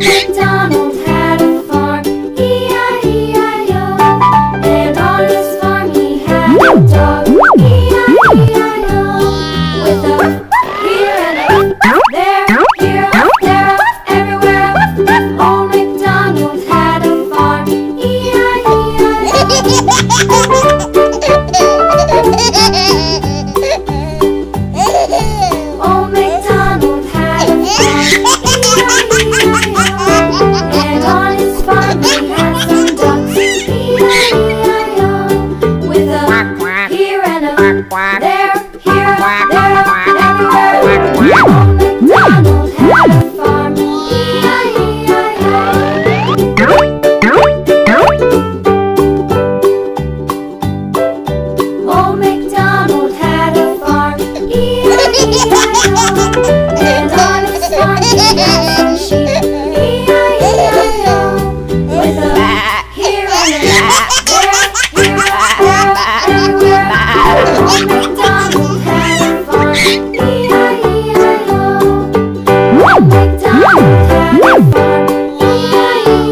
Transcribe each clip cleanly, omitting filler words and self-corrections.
MacDonald had a farm, E-I-E-I-O. And on his farm he had a dog, E-I-E-I-O. With a here and a there, here, there, everywhere. Old MacDonald had a farm, E-I-E-I-O. Old MacDonald had a farm, E-I-E-I-O. And on his farm he had some ducks, E-I-E-I-O. With a here and a there, here, there, everywhere. Old MacDonald had a farm, E-I-E-I-O. Old MacDonald had a farm, E-I-E-I-O. And on his farm he had some sheep, E-I-E-I-O. With a here and a there, here, there, everywhere. Old MacDonald had a farm, E-I-E-I-O. Old MacDonald had a farm, E-I-E-I-O.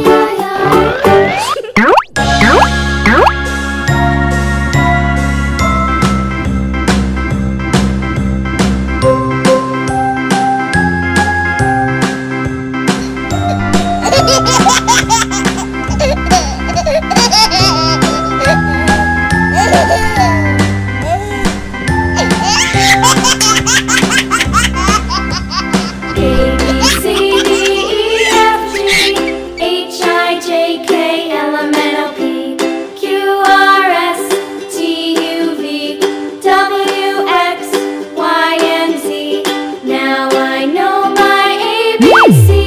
Now I know my ABC.